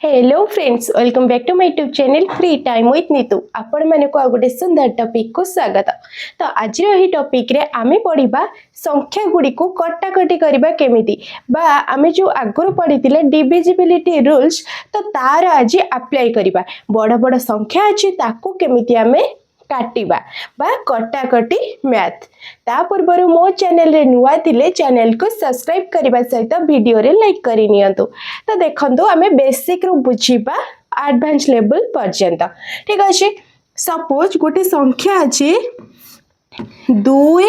Hello friends, welcome back to my YouTube channel free time with Neetu. आपण माने को गोटे सुंदर टॉपिक को स्वागत। तो आज रही टॉपिक रे आमे पढ़िबा संख्या गुडी को कटाकटी करबा केमिति बा आमे जो आगुर पढ़ितिले डिविजिबिलिटी रूल्स, तो तार आज अप्लाई करबा। बड़ बड़ संख्या अछि ताकू केमिति आमे काटिबा बा कटाकटी मैथ। ता पूर्वर मो चैनल रे नुआ थिले चैनल को सब्सक्राइब करबा सहित वीडियो रे लाइक करि नियंतु। तो देखंतु आमे बेसिक रु बुझिबा एडवांस लेवल पर्यंत। ठीक अछि, सपोज गोटे संख्या अछि 2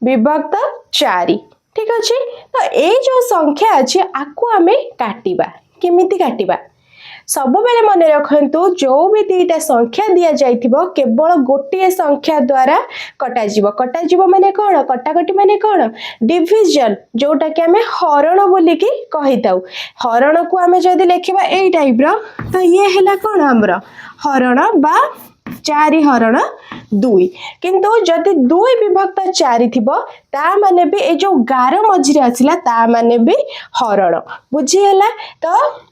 विभक्त 4। ठीक अछि, तो ए जो संख्या अछि आकु आमे काटिबा। केमिति काटिबा सब बेले मन रखंतु, जो भी दीटा संख्या दिया जाइथिबो केवल गोटे संख्या द्वारा कटा जीवो माने कोन, कटाकटी माने कोन, डिविजन, जोटा कि हमें हरण बोली की कहिताउ। हरण को हमें जदी लेखिबा एई टाइप रो, तो ये हैला कोन हमर हरण बा 4 हरण 2। किंतु जदी 2 विभक्त 4 थिबो ता माने भी ए जो 11 मझिरे आसिला ता माने भी हरण। बुझी हैला? तो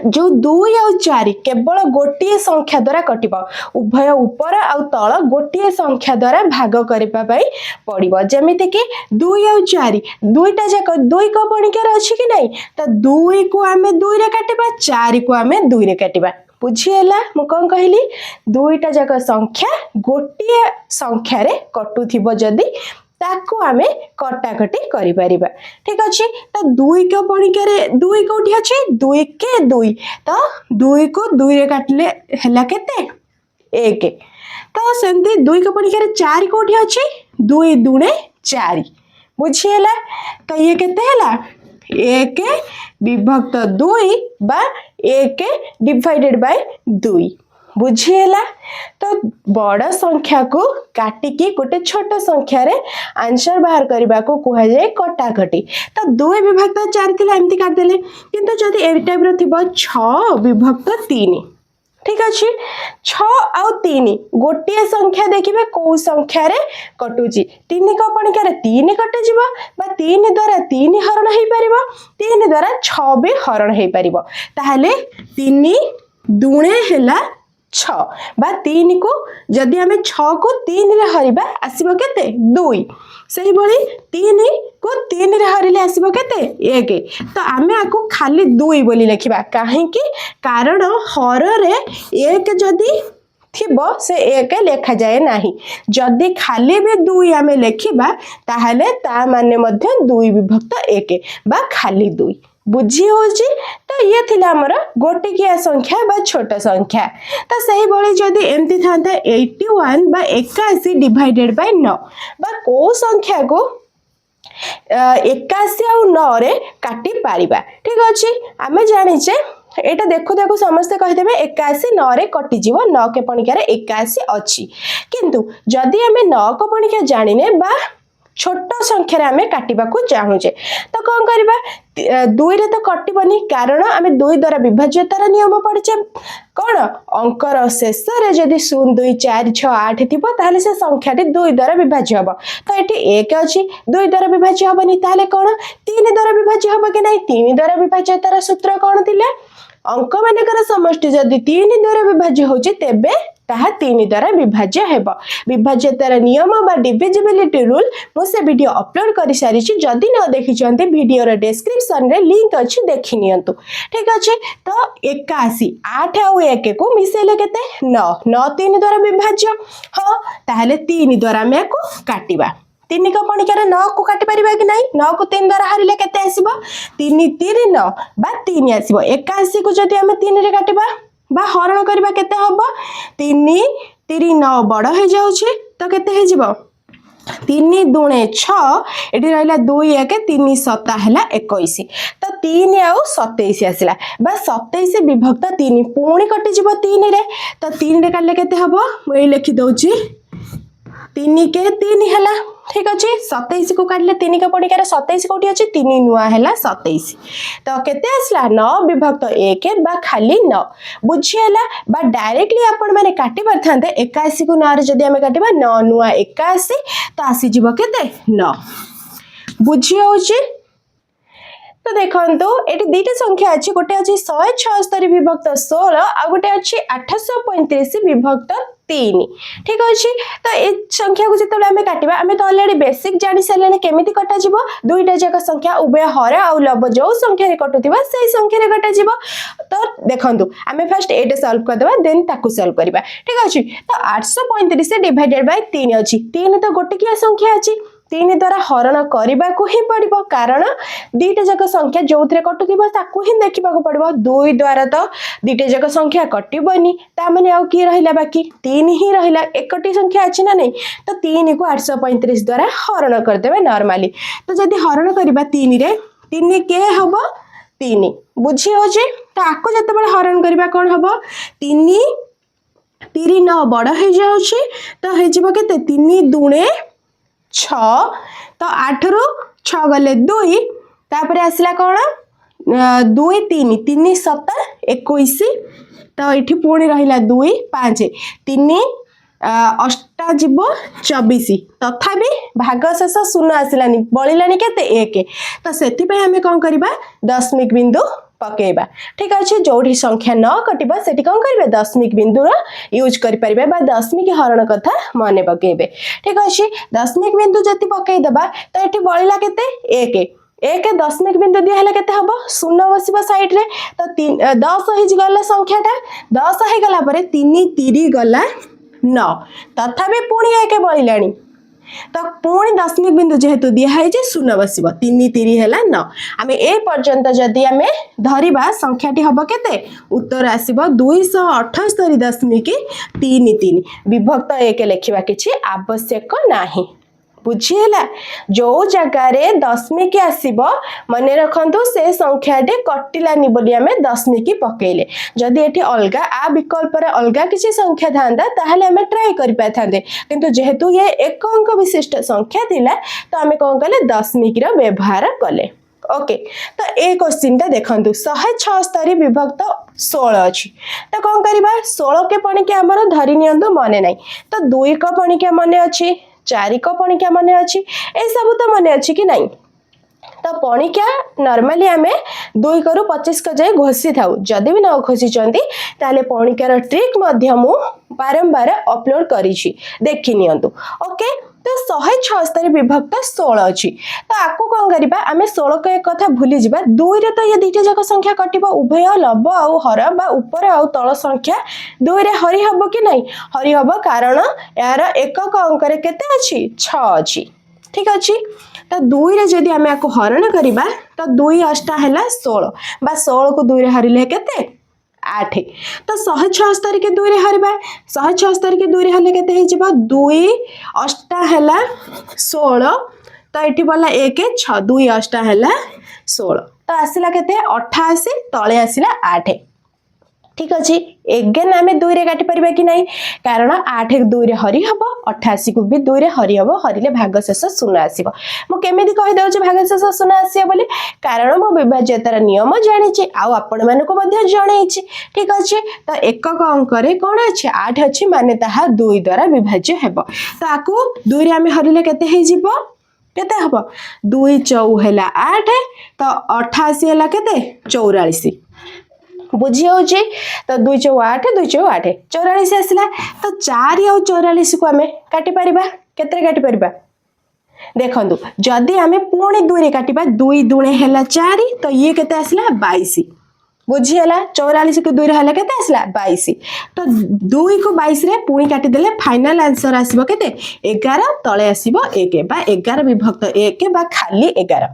जो 2 और 4 केवल गोटे संख्या द्वारा कटिबो, उभय ऊपर आ तळ गोटे संख्या द्वारा भाग करबा पई पड़िबो। जेमिति कि 2 और 4 दुईटा जाक 2 को पणिकार अछि कि नै, तो 2 को आमे 2 रे काटिबा, 4 को आमे 2 रे काटिबा। बुझी हैला मु कोन कहली? दुईटा जाक संख्या गोटे संख्या रे कटुथिबो जदी ताकू आमे कटाकटी करि परिबा। ठीक अछि, तो 2 को पणिकारे 2 कोठी अछि 2 के 2, तो 2 को 2 रे काटले हैला केते 1। तो सेंती 2 को पणिकारे 4 कोठी अछि 2 दुणे 4। बुझी हैला? तो ये केते हैला 1 विभक्त 2 बा 1 डिवाइडेड बाय 2। बुझीला? तो बड़ संख्या को काटिकी गोटे छोट संख्या रे आंसर बाहर करबा को कुहा जाय कटाकटी। तो 2 विभक्त 4 थिला एमती काट देले, किंतु जदी ए टाइप रो थिबो 6 विभक्त 3। ठीक अछि, 6 और 3 गोटे संख्या देखिबे को संख्या रे कटुची। 3 को पणिकारे 3 कटि जिवो बा 3 द्वारा 3 हरण हेई परिबो, 3 द्वारा 6 भी हरण हेई परिबो। ताहले 3 दुणे हैला 6 बा 3 को जदी हमें 6 को 3 रे हरिबा आसीबो केते 2। सही बळी 3 को 3 रे हरिले आसीबो केते 1। तो आमे आको खाली 2 बोली लिखिबा। काहे कि कारण हर रे 1 जदी थिबो से 1 लेखा जाए नाही। जदी खाली भी 2 आमे लेखिबा ताहले ता माने मध्ये 2 विभक्त 1 बा खाली 2। बुझी होची? तो ये थिला हमर गोटे किया संख्या बा छोट संख्या। तो सही बोली जदी एमती थांता 81 बा 81 डिवाइडेड बाय 9 बा को संख्या को 81 और 9 रे काटी पारिबा। ठीक अछि, आमे जानिचे एटा देखु देखु समस्त कहि देबे 81 9 रे कटि जीवो, 9 के पणिकारे 81 अछि। किंतु जदी हमें 9 को पणिका जानिने बा छोट संख्या रे आमे काटिबा को चाहुचे, तो कोन करबा 2 रे तो कटिबनी, कारण आमे 2 द्वारा विभाज्यतार नियम पढिचे। कोन अंकर शेष रे जदी 0 2 4 6 8 थिबो ताले से संख्याटी 2 द्वारा विभाज्य हबो। तो एटी 1 अछि 2 द्वारा विभाज्य हबनी, ताले कोन 3 द्वारा विभाज्य हबो कि नै? 3 द्वारा विभाज्यतार सूत्र कोन थिले? अंक मानकर समष्टि जदी 3 द्वारा विभाज्य होचे तेबे ताहा 3 द्वारा विभाज्य हेबो। विभाज्यतार नियम बा डिविजिबिलिटी रूल मो से वीडियो अपलोड करि सारिछि। जदी न देखि चंते वीडियो रे डिस्क्रिप्शन रे लिंक अछि, देखि नियंतु। ठीक अछि, तो 81 8 और 1 को मिसेले केते 9 9 3 द्वारा विभाज्य। हां, ताहले 3 द्वारा मे को काटिबा। 3 को पणिकारे 9 को काटि परिबा कि नै? 9 को 3 द्वारा हरिले केते आसीबो 3 3 9 बा 3 आसीबो। 81 को जदी हमें 3 रे काटिबा बा हरण करबा केते हबो 3 3 9 बड़ हे जाउछे, तो केते हे जिवो 3 दुणे 6 एठी रहला 2 1 3 7 हैला 21। तो 3 और 27 आसिला बा 27 विभक्त 3 पुणी कटि जिवो 3 रे। तो 3 रे काटले केते हबो मु ए लिखि दउची 3 के 3 हैला। ठीक अछि, 27 को काटले 3 के पणिकारे 27 कोठी अछि 3 नुआ हैला 27। तो केते आसला 9 विभक्त 1 बा खाली 9। बुझी हैला? बा डायरेक्टली आपण माने काटि परथांते 81 को 9 रे जदी हमें काटिबा 9 नुआ 81 तो आसी जिवो केते 9। बुझी होची? तो देखो ये दुईटा संख्या अच्छी गोटे अच्छी 176 विभक्त 16 आ गोटे अच्छी 835 विभक्त 3 ठीक अच्छे। तो ये संख्या को जिते आम काटा आम तो अलरेडी बेसिक जानी सारे केमी कटा दुईटा जाक संख्या उभय हर आउ लब जो संख्या कटुवा से संख्या कटा। तो देखो आम फास्ट एटा सल्व करदे देन ताकू सल्व करवा ठीक अच्छे। तो 835 डिवाइडेड बाय 3 अच्छी 3 तो गोटिकिया संख्या अच्छी 3 द्वारा हरण करने को ही पड़ो कारण दुईटा जाक संख्या जो थे कटुवा ताकू ही देखा पड़ो 2 द्वारा तो दुईटा जाक संख्या कटबनी ताने आउ किए रहा बाकी 3 ही रहा एकटी संख्या अच्छी ना नहीं। तो 3 को 835 द्वारा हरण करदे नॉर्मली। तो जदि हरण करवा 3 रे 3 के हम 3 बुझी हो तो आपको जिते हरण करवा कौन हम 3 3 9 बड़ हो जाऊे तो हो के 3 दूणे 6 तो 8 रु 6 गले 2 तापर आसला कौन 2 3 3 7 21 तो ये पुणी रहा 2 5 3 अष्टा जीव 24 तथापि भाग शेष शून्य आसलानी बलिलानी केते 1 तो से आम कौन करवा दशमिक बिंदु पकेबा ठीक अच्छे। जो संख्या न कटिबा से कौन करेंगे दशमिक बिंदु यूज करें दशमिक हरण कथा मन पकेबे ठीक अच्छे। दशमिक बिंदु जति पकईदेबा तो ये बलिला केते 1 1 दशमिक बिंदु दिहला केते हबो शून्य बसिबा साइड रे तो 10 हो गला संख्याटा 10 हो गला परे 3 3 गला 9 तथापि पुणी 1 बलिलानी तो पुणी दशमिक बिंदु जेहेतु दिखाई शून्य बस 3 3 है 9 आम ए पर्यंत जदि आम धरिबा संख्याटी हम केते उत्तर आसीबो 278.33 विभक्त 1 लिखा किछि आवश्यक नाही बुझीला। जो जगार दशमिक आसब मन रखु से संख्याटे कटिलानी बोली आम दशमिक पकेले जदि ये अलग आ विकल्प अलग किसी संख्या था ताहले आम ट्राई कर पारे किंतु जेहेतु ये एक अंक विशिष्ट संख्या थिला तो आम कौन कले दशमिक व्यवहार कले ओके। तो ये क्वेश्चन टा देखो 176 विभक्त 16 अच्छी तो कौन करवा 16 के पणिका आमर धरी नियंतु मन ना तो 2 को पणिका मन अच्छी 4 को पणिका मन अच्छी ए सब तो मन अच्छी कि नहीं। तो पणिका नॉर्मली आम 2 करू 25 को जाए घोषी था जदि भी न घोषी ताले पणिकार ट्रिक मु बारंबार अपलोड करी देखी नियंतु ओके। तो 176 विभक्त 16 अच्छी तो आपको कौन करवा आम 16 को एक कथा भूली जा 2 रे तो ये दुईटा जाक संख्या कटिब उभय लब आउ हर बा ऊपर आउ तल संख्या 2 रे हरि हब कि नहीं हरि हब कारण यार एकक अंक केते अच्छी 6 अच्छी ठीक अच्छी। तो 2 रे जदि आम आपको हरण करवा तो 2 अष्टा है 16 बा 16 को 2 रे हरिले केते 8 तो 176 के 2 रे हरबा 176 के 2 रे हले केते हे जिबा 2 अष्टा हैला 16 तो एठी बोला 1 6 2 अष्टा हैला 16 तो आसिला केते 88 तळे आसिला 8 ठीक अच्छे। एगेन आम 2 रे काटि परिबा कि नहीं कारण 8 2 रे हरि हबो 88 को भी 2 रे हरि हबो हरिले भागशेष शून्य आसीबो मु केमिति कहि दउ जे भागशेष शून्य आसीबो बोली कारण मो विभाज्यतार नियम जानिछि आ आपण मानको मध्ये जणैछि ठीक अच्छे। तो एकक अंक रे कोन अछि 8 अछि माने ताहा 2 द्वारा विभाज्य हेबो तो आकु 2 रे आम हरिले केते हे जिवो केते हबो 2 4 हैला 8 तो 88 हैला केते 44 बुझी हो तो 2 4 8 2 4 8 44 आसला तो 4 और 44 को आम काटि परिबा केते काटि परिबा देखो जदि आम पुणी 2 रे काटिबा 2 दुणे हैला 4 तो ये केते आसला 22 बुझीगला 44 को 2 रे हला केते आसला 22 तो 2 को 22 रे पुणी काटि देले फाइनल आंसर आसीबो केते 11 तळे आसीबो 1 बा 11 विभक्त 1 बा खाली 11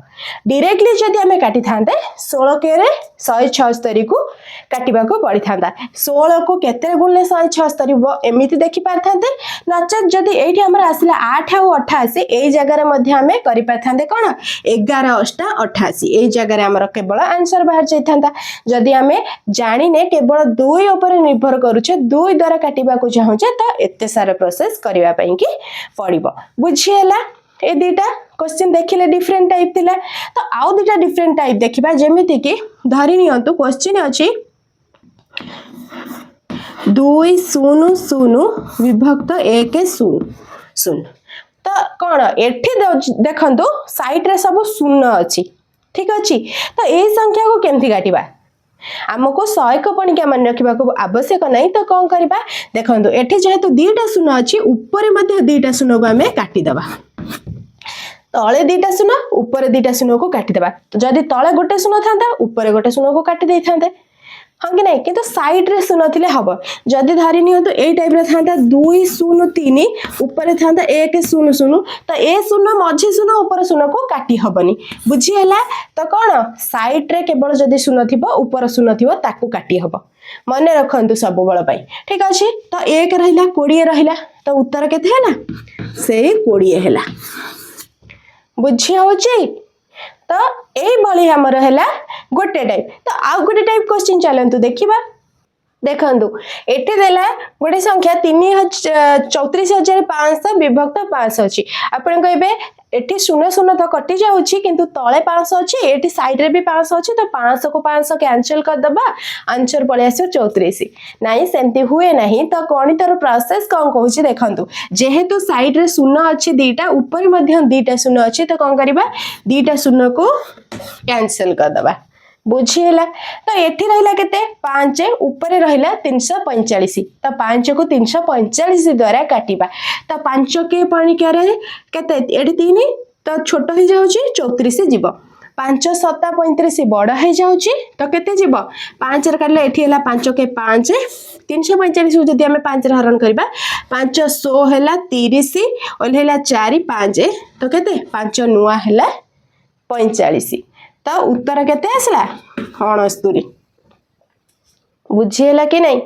डायरेक्टली जदि आमे काटि थांते 16 के रे 176 को काटिबा को पड़ी थांता 16 को केते गुणले 176 एमिति देखि पार थांते नचत जदि एठी हमर आसीला 8 और 88 एई जगह रे मध्ये आमे करि पार थांते कोन 11 8 88 एई जगह रे हमर केवल आंसर बाहर जाई थांता जदि आमे जानिने केवल 2 ऊपर निर्भर करूचे 2 द्वारा काटिबा को चाहूचे तो एते सारा प्रोसेस करिवा पई कि पड़िबो बुझियला। ए दुटा क्वेश्चन देखिले डिफरेंट टाइप थिला तो आउ दुटा डिफरेंट टाइप देखिबा जेमिति कि धरि नियंतु क्वेश्चन अछि 2 0 0 विभक्त 1 0 0 तो कौन एठी देखंतु साइड रे सब शून्य अछि ठीक अच्छे। तो ये संख्या को केमती काटिबा आमको 100 को पणिका मन रखा आवश्यक नहीं। तो कौन करवा देखो एठी जेहेतु दीटा शून्य अच्छी ऊपर दीटा शून्य को आम काटिदबा तले दीटा शून्य ऊपर दीटा शून्य को काटिदबा। तो जदि तले गोटे शून्य था ऊपर गोटे शून्य को काटी दे था हाँ कि नहीं किंतु साइड रे शून्य थिले हबो जदि धरि नियो तो ए टाइप रे थांता 2 0 3 ऊपर थांता 1 0 0 तो ए शून्य मझी शून्य ऊपर शून्य को काटी हबनी बुझी हैला। तो कौन साइड रे केवल जदि शून्य थिबो ऊपर शून्य थिबो ताकू काटी हबो मने रखंतु सब बळ पई ठीक अछि। तो 1 रहिला 20 रहिला तो उत्तर केते हैला सेही 20 हैला बुझी होची। तो यही हमर है गोटे टाइप। तो आउ गोटे टाइप क्वेश्चन चलतु देखा देखु एटी देला गोटे संख्या 34,500 विभक्त 500 अच्छी आपन कहे एटी शून्य शून्य तो कटि जाऊँगी किंतु तले 500 अच्छी एटी साइड रे भी 500 अच्छी तो 500 को 500 कैंसल करदबा आंसर पड़े आस 34 नाई सेमती हुए नहीं। तो गणितर प्रोसेस कौन कहूँ देखु जेहेतु साइड रे शून्य अच्छी दीटा ऊपर दीटा शून्य अच्छी तो कौन करवा दीटा शून्य को कैंसल करदबा बुझीला। तो एठी रहिला केते 5 ऊपर रहिला 345 तो 5 को 345 द्वारा काटिबा। तो 5 के पणिका रे केते एठी 3 तो छोट हो जाउची 34 जीवो 5 7 35 बड़ हो जाउची तो केते जीवो 5 रे काटले एठी हैला 5 के 5 345 को जदि हमें 5 रे हरण करबा 500 हैला 30 ओल्हेला 4 5 तो केते 5 नुआ हैला 45 तो उत्तर केते आसला 69 बुझीला कि नहीं।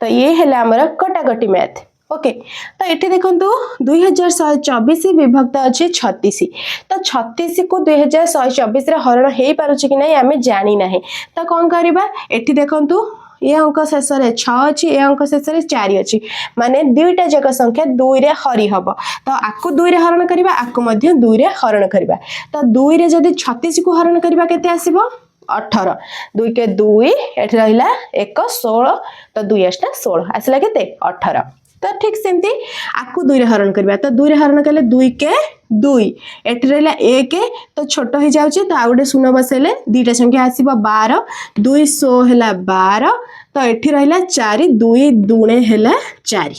तो ये है हमर कटाकटी मैथ ओके। तो ये देखो 2124 विभक्त अच्छे 36 तो 36 को 2124 रे हरण हो पारुछि कि नहीं आमे जानी ना। तो कौन करबा एठी देखंतु ये अंक शेष 6 अच्छी ए अंक शेष 4 अच्छी माने दुईटा जक संख्या 2 रे हरि हब तो आकु 2 रे हरण करबा आकु मध्य 2 रे हरण करबा। तो 2 रे जदि 36 को हरण करबा केते आसीबो 18 2 के 2 एठी रहिला 1 16 तो 2 8 16 आसला केते 18। तो ठीक सेमती आकु 2 रे हरण करबा तो 2 रे हरण कले 2 के 2 एठी रहिला 1 तो छोट हो जाउची तो आउडे शून्य बसेले दीटा संख्या आसीबो 12 200 हैला 12 तो एठी रहिला 4 2 दुणे हैला 4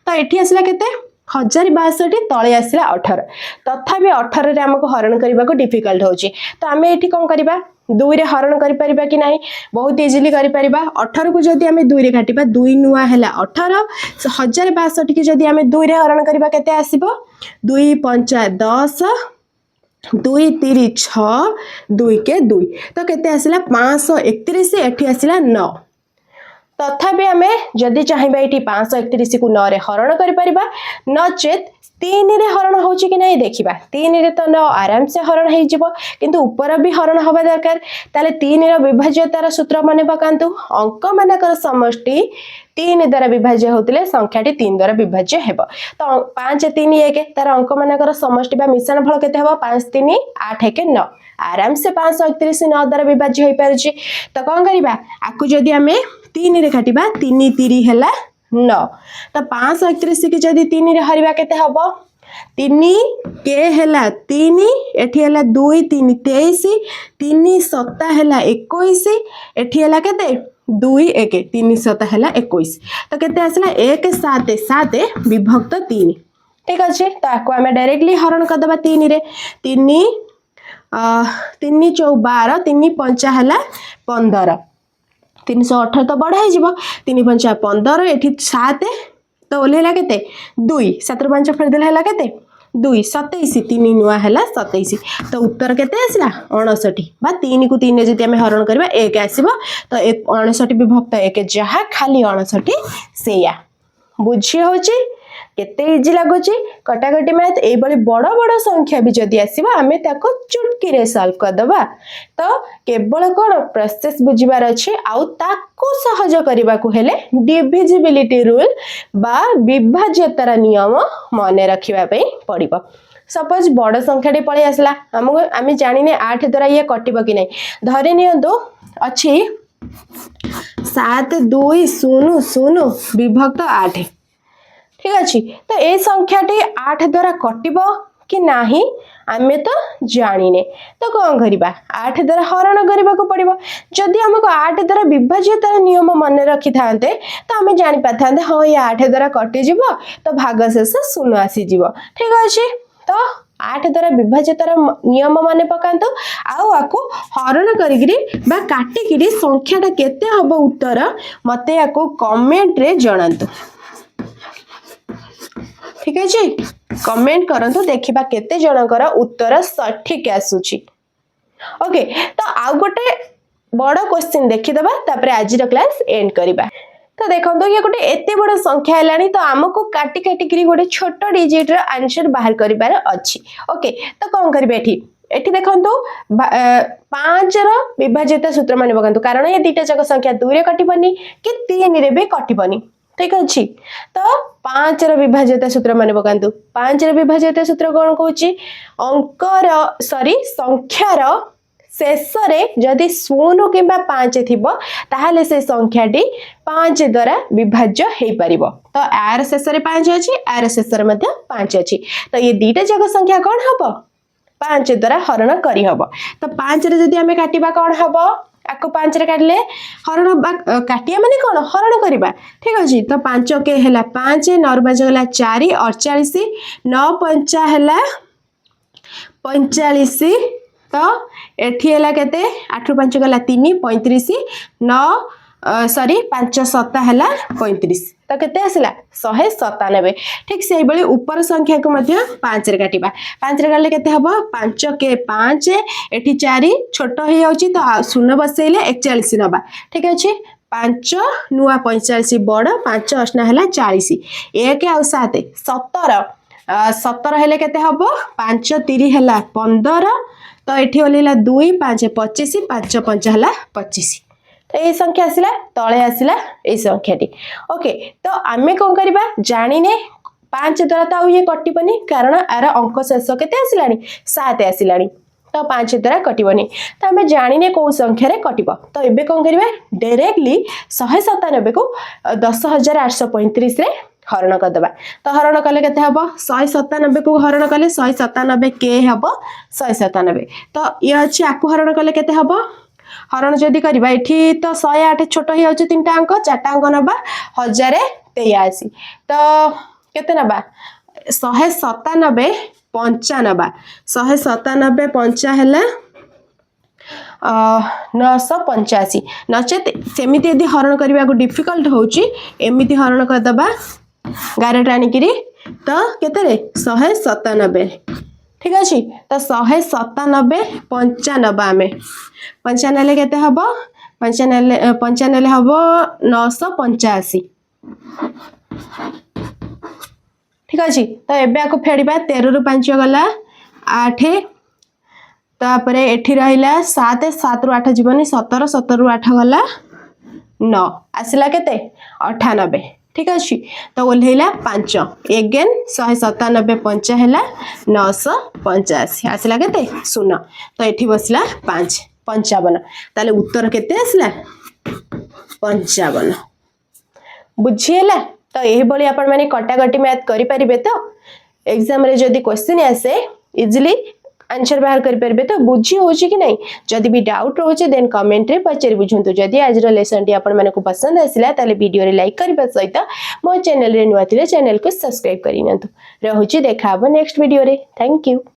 तो एठी आसला केते 1062 तले आसला 18 तथापि 18 रे हमको हरण करबा को डिफिकल्ट होची। तो आमे एठी कोन करबा 2 रे हरण करि परिबा कि नहीं बहुत इजीली करि परिबा 18 को जदि आमे 2 रे काटिबा 2 नुआ हैला 18 1062 के जदि आमे 2 रे हरण करबा केते आसीबो 2 5 10 2 3 6 2 के 2 तो केते आसला 531 एठी आसला 9 तथापि आमे जदि चाहिबा एठी 531 को 9 रे हरण करि परिबा नचेत 3 रे हरण होची कि नहीं देखिबा 3 रे तो 9 आराम से हरण हे जिवो किंतु ऊपर भी हरण होबा दरकार ताले 3 रो विभाज्यतार सूत्र माने पकांतु अंक मानकर समष्टि 3 द्वारा विभाज्य होतिले संख्याटी 3 द्वारा विभाज्य हेबो। तो 5 3 1 तार अंक मानकर समष्टि बा मिश्रण फल केते हेबो 5 3 8 1 9 आराम से 531 9 द्वारा विभाज्य होई पारुची। तो कोन करिबा आकु जदि हमें 3 रे काटिबा 3 3 हैला 9 तो 531 के जदि 3 रे हरिबा केते हबो 3 के हैला 3 एठी हैला 2 3 23 3 7 हैला 21 एठी हैला केते 2 1 3 7 हैला 21 तो केते आसला 1 7 7 विभक्त 3 ठीक अछि। तो आको हमें डायरेक्टली हरण कर दबा 3 रे 3 3 4 12 3 5 हैला 15 318 तो बढ़ा हो 3 5 15 एठी 7 तो ओलेला केते 2 7 5 फेर देला हैला केते 2 27 3 नुआ हैला 27 तो उत्तर केते आसला 59 बा 3 को 3 जदि हमें हरण करबा 1 आसीबो तो 59 विभक्त 1 जहा खाली 59 सेया बुझी होची केते इजी लागोची कटाकटी मैथ ए बड़ी बड़ बड़ संख्या भी जदि आसीबा हमें ताको चुटकी रे सॉल्व कर दबा। तो केवल कोन प्रोसेस बुझिबार अछि आउ ताको सहज करबा को हेले डिविजिबिलिटी रूल बा विभाज्यतार नियम मने रखिबा पई पड़िबो। सपोज बड़ संख्याटी पळी आसला हमको आमी जानिने 8 द्वारा ये कटिबो कि नै धरि नियंतु अछि 7 2 0 0 विभक्त 8 ठीक अच्छी। तो ये संख्याटी 8 द्वारा कटिबो कि नाही आमे तो जानिने तो कौन करिबा 8 द्वारा हरण करबाको पड़िबो जदि हमको 8 द्वारा विभाज्यतार नियम मन रखि थांते तो आमे जानि पाथांते हां ये 8 द्वारा कटि जिवो तो भागशेष शून्य आसी जिवो ठीक अछि तो 8 द्वारा विभाज्यतार नियम माने पकांतो आउ आकु हरण करिगिरी बा काटिगिरी संख्याटा केते हबो उत्तर मते आकु कमेंट रे जणांतो ठीक है जी कमेंट करंतु देखिबा केते जनकर उत्तर सठिक आसुची ओके तो आउ गोटे बड़ क्वेश्चन देखिदबा तापर आज रो क्लास एंड करिबा तो देखंतो ये गोटे एते बड़ संख्या हेलानी तो हमको काटी काटी करी गोटे छोटो डिजिट रो आंसर बाहर करिबार अछि ओके तो कोन करबे एठी एठी देखंतो 5 रो विभाज्यता सूत्र माने बगंतु कारण ये दुईटा जक संख्या 2 रे कटिबनी कि 3 रे भी कटिबनी ठीक अछि तो 5 रो विभाज्यता सूत्र माने पकांतु 5 रो विभाज्यता सूत्र कोन कहूची अंकर सॉरी संख्यार शेष रे जदि 0 किबा 5 थिबो ताहाले से संख्याटी 5 द्वारा विभाज्य हेई परिबो तो आर शेष रे 5 अछि आर शेष रे मध्ये 5 अछि तो ये दुईटा जक संख्या कोन हबो 5 द्वारा हरण करी हबो तो 5 रे जदि हमें काटिबा कोन हबो आको 5 रे काटले हरण काटिया माने कोन हरण करबा ठीक अछि तो 5 के हैला 5 9 5 गला 4 48 9 5 हैला 45 तो एठी हैला केते 8 5 गला 3 35 9 सॉरी 5 7 हैला 35 तो केते आसिला 197 ठीक सेही बळे ऊपर संख्या को मध्य 5 रे काटिबा 5 रे काटले केते हबो 5 के 5 एठी 4 छोटो हे जाउची तो 0 बसेइले 41 नबा ठीक अछि 5 नुआ 45 बड़ 5 8 हैला 40 1 आ 7 17 17 हेले केते हबो 5 3 हैला 15 तो एठी ओलेला 2 5 25 5 5 हैला 25 तो ये संख्या आसिला तळे आसिला ए संख्याटी ओके तो आमे कोन करबा जानिने 5 द्वारा तो ये कटिबनी कारण आर अंक शेष केते आसिलानी 7 आसिलानी तो 5 द्वारा कटिबनी तो आमे जानिने को संख्या रे कटिबो तो एबे कोन करबा डायरेक्टली 197 को 10835 रे हरण कर दबा तो हरण कले केते हबो 197 को हरण कले 197 के हबो 197 तो ये अछि आकु हरण कले केते हबो हरण जदि करबा एठी तो 108 छोटो ही होचे तीनटा अंक चारटा अंक नबा 1083 तो केते नबा 197 95 197 5 हैला 985 नचेत सेमिति यदि हरण करबा को डिफिकल्ट होची एमिति हरण कर दबा 11 टाणी किरी तो केते रे 197 ठीक अछि तो 197 95 आमे 95 केते हबो 95 हबो 985 ठीक अछि तो एबे आको फेडिबा 13 रु 5 गला 8 तापरे एठी रहिला 7 7 रु 8 जीवनी 17 17 रु 8 गला 9 आसिला केते 98 ठीक अछि तो ओल्हेला 5 अगेन 197 5 हैला 985 आसिला केते 0 तो एठी बसला 5 55 ताले उत्तर केते आसिला 55 बुझिएला तो एही बळी आपण माने कटाकटी मैथ करि परिबे तो एग्जाम रे जदी क्वेश्चन आसे इजीली आंसर बाहर कर परबे तो बुझी होची कि नहीं जदी भी डाउट रहउचे देन कमेंट रे पचर बुझंतु जदी आज रो लेसन टी आपण माने को पसंद आसिला ताले वीडियो रे लाइक करबा सहित मो चैनल रे नुवा थिले चैनल को सब्सक्राइब करिनंतु रहउची देखाबो नेक्स्ट वीडियो रे थैंक यू।